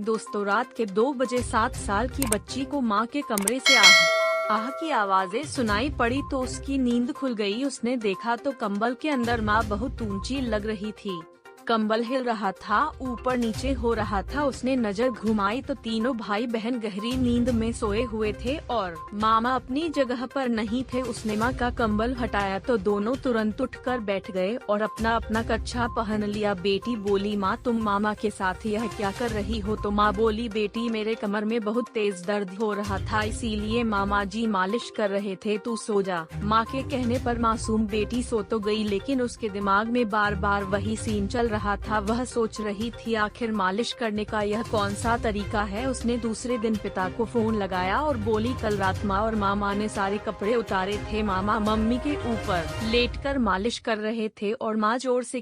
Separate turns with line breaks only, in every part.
दोस्तों, रात के 2 बजे 7 साल की बच्ची को मां के कमरे से आह की आवाजें सुनाई पड़ी तो उसकी नींद खुल गई। उसने देखा तो कंबल के अंदर मां बहुत ऊंची लग रही थी। कंबल हिल रहा था, ऊपर नीचे हो रहा था। उसने नजर घुमाई तो तीनों भाई बहन गहरी नींद में सोए हुए थे और मामा अपनी जगह पर नहीं थे। उसने माँ का कंबल हटाया तो दोनों तुरंत उठकर बैठ गए और अपना अपना कच्छा पहन लिया। बेटी बोली, माँ तुम मामा के साथ यह क्या कर रही हो? तो माँ बोली, बेटी मेरे कमर में बहुत तेज दर्द हो रहा था, इसीलिए मामा जी मालिश कर रहे थे, तू सो जा। माँ के कहने पर मासूम बेटी सो तो गई, लेकिन उसके दिमाग में बार बार वही सीन चल रहा था। वह सोच रही थी आखिर मालिश करने का यह कौन सा तरीका है। उसने दूसरे दिन पिता को फोन लगाया और बोली, कल रात माँ और मामा ने सारे कपड़े उतारे थे, मामा मम्मी के ऊपर लेटकर मालिश कर रहे थे और माँ जोर से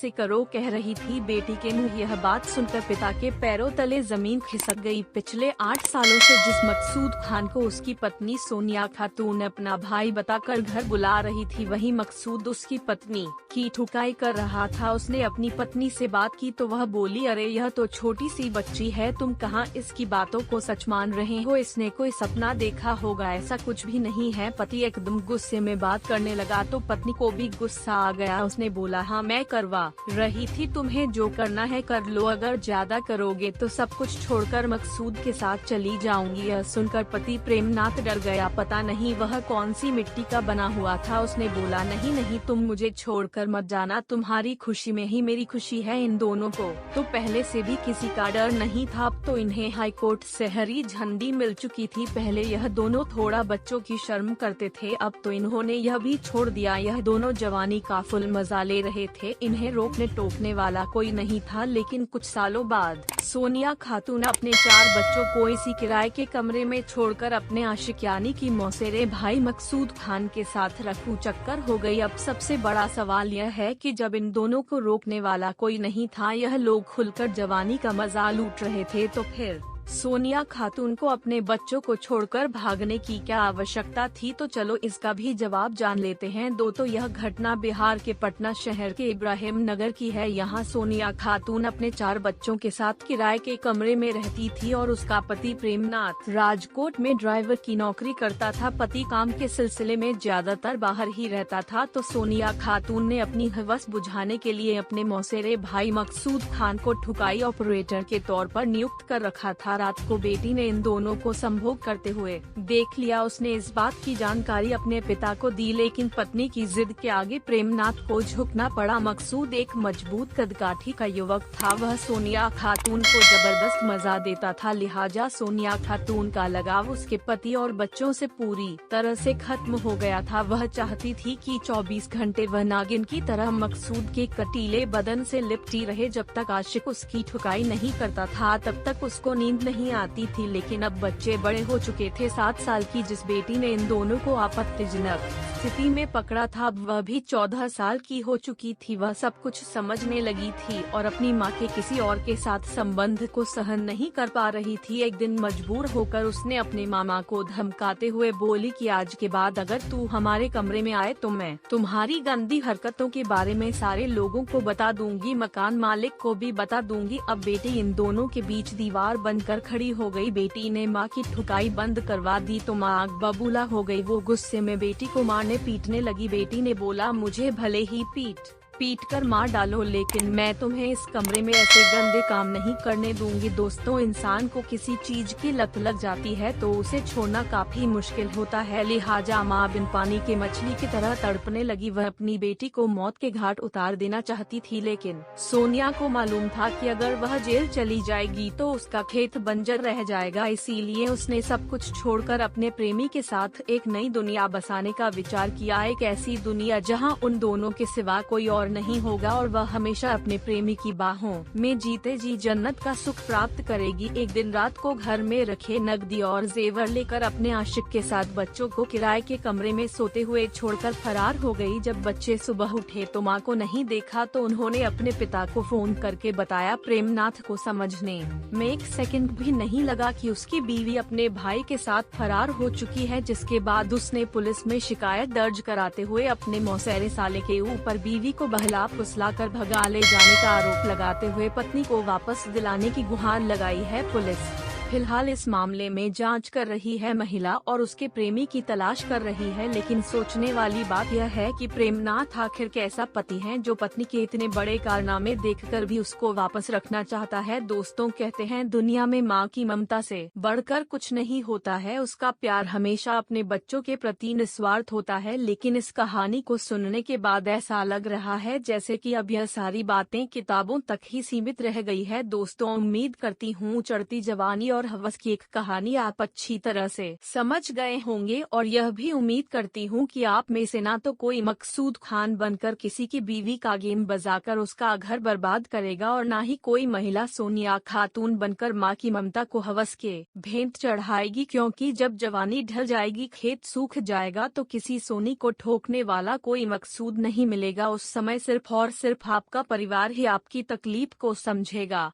करो कह रही थी। बेटी के मुँह यह बात सुनकर पिता के पैरों तले जमीन खिसक गई। पिछले 8 सालों से जिस मकसूद खान को उसकी पत्नी सोनिया खातून अपना भाई बताकर घर बुला रही थी, वही मकसूद उसकी पत्नी की ठुकाई कर रहा था। उसने अपनी पत्नी से बात की तो वह बोली, अरे यह तो छोटी सी बच्ची है, तुम कहाँ इसकी बातों को सच मान रहे हो? इसने कोई सपना देखा होगा, ऐसा कुछ भी नहीं है। पति एकदम गुस्से में बात करने लगा तो पत्नी को भी गुस्सा आ गया। उसने बोला, हाँ मैं करवा रही थी, तुम्हें जो करना है कर लो, अगर ज्यादा करोगे तो सब कुछ छोड़कर मकसूद के साथ चली जाऊंगी। यह सुनकर पति प्रेमनाथ डर गया, पता नहीं वह कौन सी मिट्टी का बना हुआ था। उसने बोला, नहीं नहीं तुम मुझे छोड़कर मत जाना, तुम्हारी खुशी में ही मेरी खुशी है। इन दोनों को तो पहले से भी किसी का डर नहीं था, अब तो इन्हें हाई कोर्ट से हरी झंडी मिल चुकी थी। पहले यह दोनों थोड़ा बच्चों की शर्म करते थे, अब तो इन्होंने यह भी छोड़ दिया। यह दोनों जवानी का फुल मजा ले रहे थे, इन्हें रोकने टोकने वाला कोई नहीं था। लेकिन कुछ सालों बाद सोनिया खातून अपने 4 बच्चों को इसी किराए के कमरे में छोड़कर अपने आशिक यानी कि मौसेरे भाई मकसूद खान के साथ रफू चक्कर हो गई। अब सबसे बड़ा सवाल यह है कि जब इन दोनों को रोकने वाला कोई नहीं था, यह लोग खुलकर जवानी का मजा लूट रहे थे, तो फिर सोनिया खातून को अपने बच्चों को छोड़कर भागने की क्या आवश्यकता थी? तो चलो इसका भी जवाब जान लेते हैं। तो यह घटना बिहार के पटना शहर के इब्राहिम नगर की है। यहाँ सोनिया खातून अपने 4 बच्चों के साथ किराए के कमरे में रहती थी और उसका पति प्रेमनाथ राजकोट में ड्राइवर की नौकरी करता था। पति काम के सिलसिले में ज्यादातर बाहर ही रहता था, तो सोनिया खातून ने अपनी हवस बुझाने के लिए अपने मौसेरे भाई मकसूद खान को ठुकाई ऑपरेटर के तौर पर नियुक्त कर रखा था। रात को बेटी ने इन दोनों को संभोग करते हुए देख लिया। उसने इस बात की जानकारी अपने पिता को दी, लेकिन पत्नी की जिद के आगे प्रेमनाथ को झुकना पड़ा। मकसूद एक मजबूत कदकाठी का युवक था, वह सोनिया खातून को जबरदस्त मजा देता था, लिहाजा सोनिया खातून का लगाव उसके पति और बच्चों से पूरी तरह से खत्म हो गया था। वह चाहती थी कि 24 घंटे वह नागिन की तरह मकसूद के कटीले बदन से लिपटी रहे। जब तक आशिक उसकी ठुकाई नहीं करता था तब तक उसको नींद नहीं आती थी। लेकिन अब बच्चे बड़े हो चुके थे। 7 साल की जिस बेटी ने इन दोनों को आपत्तिजनक स्थिति में पकड़ा था, अब वह भी 14 साल की हो चुकी थी। वह सब कुछ समझने लगी थी और अपनी माँ के किसी और के साथ संबंध को सहन नहीं कर पा रही थी। एक दिन मजबूर होकर उसने अपने मामा को धमकाते हुए बोली कि आज के बाद अगर तू हमारे कमरे में आए तो मैं तुम्हारी गंदी हरकतों के बारे में सारे लोगों को बता दूंगी, मकान मालिक को भी बता दूंगी। अब बेटी इन दोनों के बीच दीवार बनकर खड़ी हो गई। बेटी ने माँ की ठुकाई बंद करवा दी तो माँ आग बबूला हो गई। वो गुस्से में बेटी को मारने पीटने लगी। बेटी ने बोला, मुझे भले ही पीट कर मार डालो, लेकिन मैं तुम्हें इस कमरे में ऐसे गंदे काम नहीं करने दूंगी। दोस्तों, इंसान को किसी चीज की लत लग जाती है तो उसे छोड़ना काफी मुश्किल होता है, लिहाजा माँ बिन पानी के मछली की तरह तड़पने लगी। वह अपनी बेटी को मौत के घाट उतार देना चाहती थी, लेकिन सोनिया को मालूम था कि अगर वह जेल चली जाएगी तो उसका खेत बंजर रह जाएगा। इसीलिए उसने सब कुछ छोड़कर अपने प्रेमी के साथ एक नई दुनिया बसाने का विचार किया। एक ऐसी दुनिया जहाँ उन दोनों के सिवा कोई और नहीं होगा और वह हमेशा अपने प्रेमी की बाहों में जीते जी जन्नत का सुख प्राप्त करेगी। एक दिन रात को घर में रखे नकदी और जेवर लेकर अपने आशिक के साथ बच्चों को किराए के कमरे में सोते हुए छोड़कर फरार हो गई। जब बच्चे सुबह उठे तो माँ को नहीं देखा तो उन्होंने अपने पिता को फोन करके बताया। प्रेमनाथ को समझने में 1 सेकंड भी नहीं लगा कि उसकी बीवी अपने भाई के साथ फरार हो चुकी है, जिसके बाद उसने पुलिस में शिकायत दर्ज कराते हुए अपने मौसेरे साले के ऊपर बीवी को बहला फुसलाकर भगा ले जाने का आरोप लगाते हुए पत्नी को वापस दिलाने की गुहार लगाई है पुलिस। फिलहाल इस मामले में जांच कर रही है महिला और उसके प्रेमी की तलाश कर रही है, लेकिन सोचने वाली बात यह है कि प्रेमनाथ आखिर कैसा पति है जो पत्नी के इतने बड़े कारनामे देखकर भी उसको वापस रखना चाहता है। दोस्तों, कहते हैं दुनिया में माँ की ममता से बढ़कर कुछ नहीं होता है, उसका प्यार हमेशा अपने बच्चों के प्रति निस्वार्थ होता है। लेकिन इस कहानी को सुनने के बाद ऐसा लग रहा है जैसे कि अब यह सारी बातें किताबों तक ही सीमित रह गई है। दोस्तों, उम्मीद करती हूँ चढ़ती जवानी और हवस की एक कहानी आप अच्छी तरह से समझ गए होंगे, और यह भी उम्मीद करती हूँ कि आप में से ना तो कोई मकसूद खान बनकर किसी की बीवी का गेम बजाकर उसका घर बर्बाद करेगा, और ना ही कोई महिला सोनिया खातून बनकर माँ की ममता को हवस के भेंट चढ़ाएगी, क्योंकि जब जवानी ढल जाएगी, खेत सूख जाएगा, तो किसी सोनी को ठोकने वाला कोई मकसूद नहीं मिलेगा। उस समय सिर्फ और सिर्फ आपका परिवार ही आपकी तकलीफ को समझेगा।